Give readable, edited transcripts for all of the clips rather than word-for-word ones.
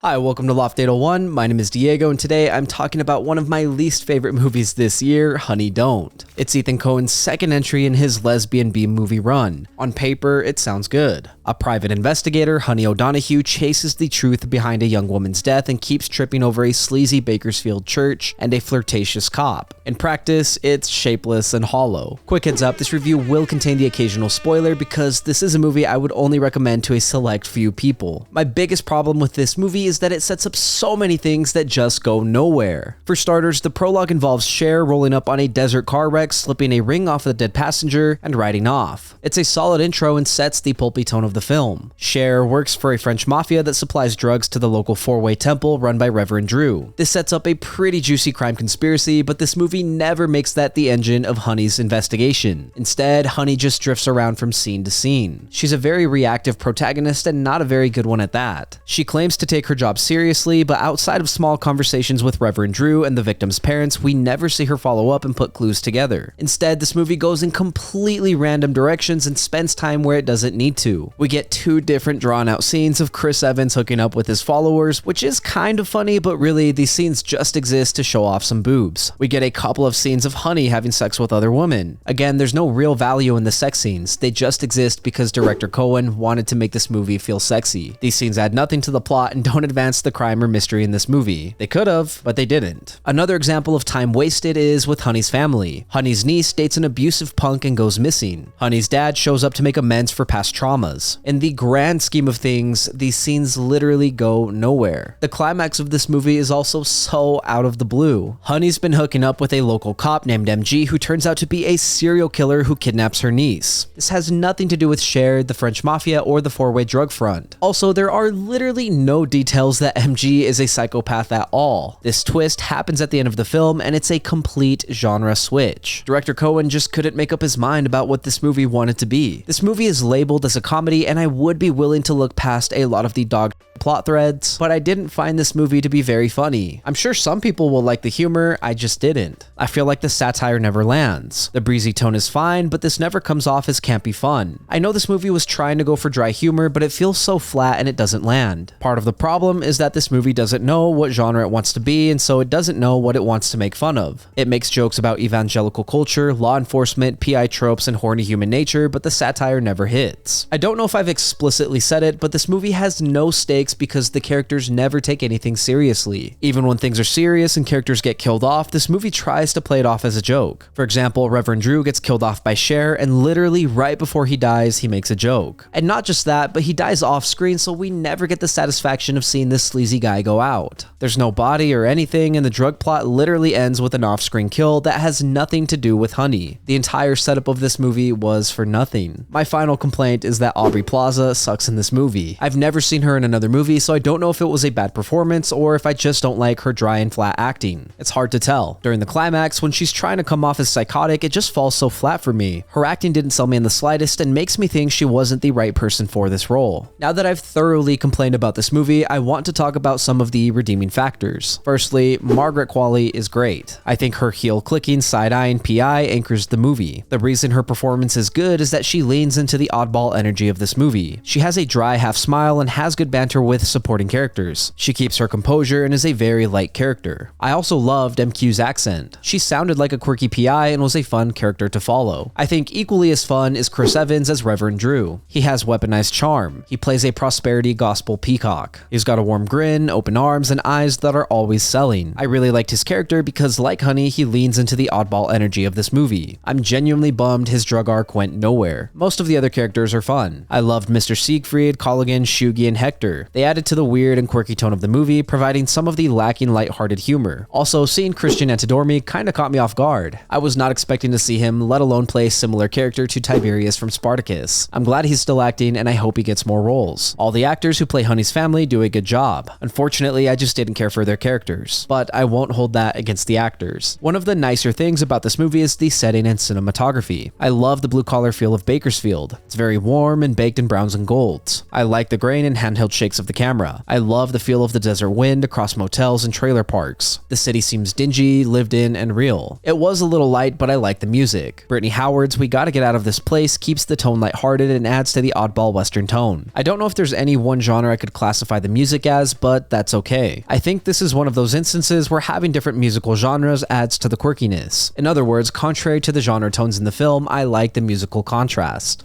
Hi, welcome to Loft 801. My name is Diego, and today I'm talking about one of my least favorite movies this year, Honey Don't. It's Ethancoen's second entry in his lesbian B-movie run. On paper, it sounds good. A private investigator, Honey O'Donoghue, chases the truth behind a young woman's death and keeps tripping over a sleazy Bakersfield church and a flirtatious cop. In practice, it's shapeless and hollow. Quick heads up, this review will contain the occasional spoiler because this is a movie I would only recommend to a select few people. My biggest problem with this movie is that it sets up so many things that just go nowhere. For starters, the prologue involves Cher rolling up on a desert car wreck, slipping a ring off the dead passenger, and riding off. It's a solid intro and sets the pulpy tone of the film. Cher works for a French mafia that supplies drugs to the local four-way temple run by Reverend Drew. This sets up a pretty juicy crime conspiracy, but this movie never makes that the engine of Honey's investigation. Instead, Honey just drifts around from scene to scene. She's a very reactive protagonist and not a very good one at that. She claims to take her job seriously, but outside of small conversations with Reverend Drew and the victim's parents, we never see her follow up and put clues together. Instead, this movie goes in completely random directions and spends time where it doesn't need to. We get two different drawn-out scenes of Chris Evans hooking up with his followers, which is kind of funny, but really, these scenes just exist to show off some boobs. We get a couple of scenes of Honey having sex with other women. Again, there's no real value in the sex scenes. They just exist because director Cohen wanted to make this movie feel sexy. These scenes add nothing to the plot and don't advance the crime or mystery in this movie. They could have, but they didn't. Another example of time wasted is with Honey's family. Honey's niece dates an abusive punk and goes missing. Honey's dad shows up to make amends for past traumas. In the grand scheme of things, these scenes literally go nowhere. The climax of this movie is also so out of the blue. Honey's been hooking up with a local cop named MG who turns out to be a serial killer who kidnaps her niece. This has nothing to do with Cher, the French mafia, or the four-way drug front. Also, there are literally no details that MG is a psychopath at all. This twist happens at the end of the film, and it's a complete genre switch. Director Cohen just couldn't make up his mind about what this movie wanted to be. This movie is labeled as a comedy, and I would be willing to look past a lot of the dog plot threads, but I didn't find this movie to be very funny. I'm sure some people will like the humor, I just didn't. I feel like the satire never lands. The breezy tone is fine, but this never comes off as campy fun. I know this movie was trying to go for dry humor, but it feels so flat and it doesn't land. Part of the problem is that this movie doesn't know what genre it wants to be, and so it doesn't know what it wants to make fun of. It makes jokes about evangelical culture, law enforcement, PI tropes, and horny human nature, but the satire never hits. I don't know if I've explicitly said it, but this movie has no stakes because the characters never take anything seriously. Even when things are serious and characters get killed off, this movie tries to play it off as a joke. For example, Reverend Drew gets killed off by Cher, and literally right before he dies, he makes a joke. And not just that, but he dies off screen, so we never get the satisfaction of seeing this sleazy guy go out. There's no body or anything, and the drug plot literally ends with an off-screen kill that has nothing to do with Honey. The entire setup of this movie was for nothing. My final complaint is that Aubrey Plaza sucks in this movie. I've never seen her in another movie, so I don't know if it was a bad performance or if I just don't like her dry and flat acting. It's hard to tell. During the climax, when she's trying to come off as psychotic, it just falls so flat for me. Her acting didn't sell me in the slightest and makes me think she wasn't the right person for this role. Now that I've thoroughly complained about this movie, I want to talk about some of the redeeming factors. Firstly, Margaret Qualley is great. I think her heel-clicking, side-eyeing PI anchors the movie. The reason her performance is good is that she leans into the oddball energy of this movie. She has a dry half smile and has good banter with supporting characters. She keeps her composure and is a very light character. I also loved MQ's accent. She sounded like a quirky PI and was a fun character to follow. I think equally as fun is Chris Evans as Reverend Drew. He has weaponized charm. He plays a prosperity gospel peacock. He's got a warm grin, open arms, and eyes that are always selling. I really liked his character because, like Honey, he leans into the oddball energy of this movie. I'm genuinely bummed his drug arc went nowhere. Most of the other characters are fun. I loved Mr. Siegfried, Colligan, Shugi, and Hector. They added to the weird and quirky tone of the movie, providing some of the lacking lighthearted humor. Also, seeing Christian Antidormi kinda caught me off guard. I was not expecting to see him, let alone play a similar character to Tiberius from Spartacus. I'm glad he's still acting, and I hope he gets more roles. All the actors who play Honey's family do a good job. Unfortunately, I just didn't care for their characters, but I won't hold that against the actors. One of the nicer things about this movie is the setting and cinematography. I love the blue-collar feel of Bakersfield. It's very warm and baked in browns and golds. I like the grain and handheld shakes of of the camera. I love the feel of the desert wind across motels and trailer parks. The city seems dingy, lived in, and real. It was a little light, but I like the music. Brittany Howard's "We Gotta Get Out of This Place" keeps the tone lighthearted and adds to the oddball Western tone. I don't know if there's any one genre I could classify the music as, but that's okay. I think this is one of those instances where having different musical genres adds to the quirkiness. In other words, contrary to the genre tones in the film, I like the musical contrast.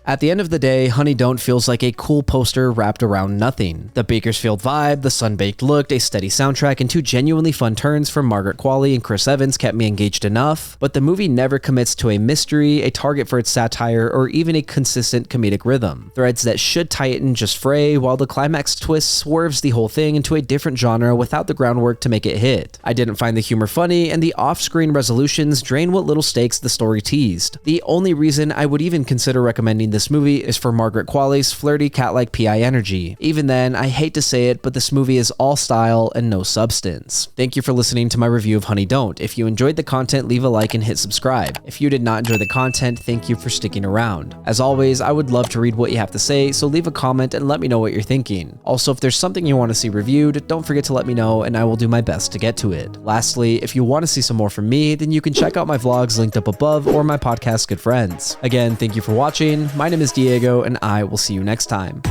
At the end of the day, Honey Don't feels like a cool poster wrapped around nothing. The Bakersfield vibe, the sun-baked look, a steady soundtrack, and two genuinely fun turns from Margaret Qualley and Chris Evans kept me engaged enough, but the movie never commits to a mystery, a target for its satire, or even a consistent comedic rhythm. Threads that should tighten just fray, while the climax twist swerves the whole thing into a different genre without the groundwork to make it hit. I didn't find the humor funny, and the off-screen resolutions drain what little stakes the story teased. The only reason I would even consider recommending this movie is for Margaret Qualley's flirty cat-like PI energy. Even then, I hate to say it, but this movie is all style and no substance. Thank you for listening to my review of Honey Don't. If you enjoyed the content, leave a like and hit subscribe. If you did not enjoy the content, thank you for sticking around. As always, I would love to read what you have to say, so leave a comment and let me know what you're thinking. Also, if there's something you want to see reviewed, don't forget to let me know and I will do my best to get to it. Lastly, if you want to see some more from me, then you can check out my vlogs linked up above or my podcast Good Friends. Again, thank you for watching. My name is Diego, and I will see you next time.